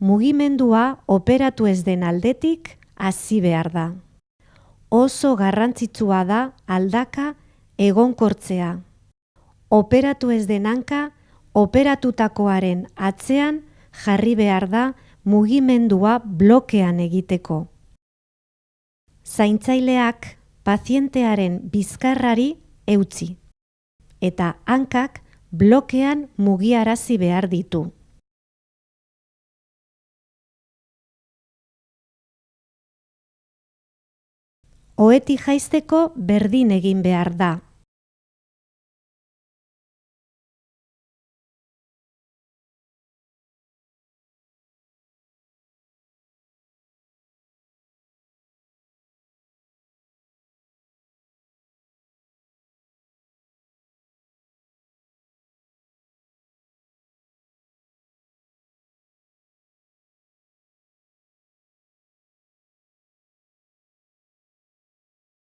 mugimendua operatu ez den aldetik hasi behar da. Oso garrantzitsua da aldaka egonkortzea. Operatu ez den hanka, operatutakoaren atzean jarri behar da mugimendua blokean egiteko. Zaintzaileak pazientearen bizkarrari eutsi, eta hankak blokean mugiarazi behar ditu. Ohetik jaisteko berdin egin behar da.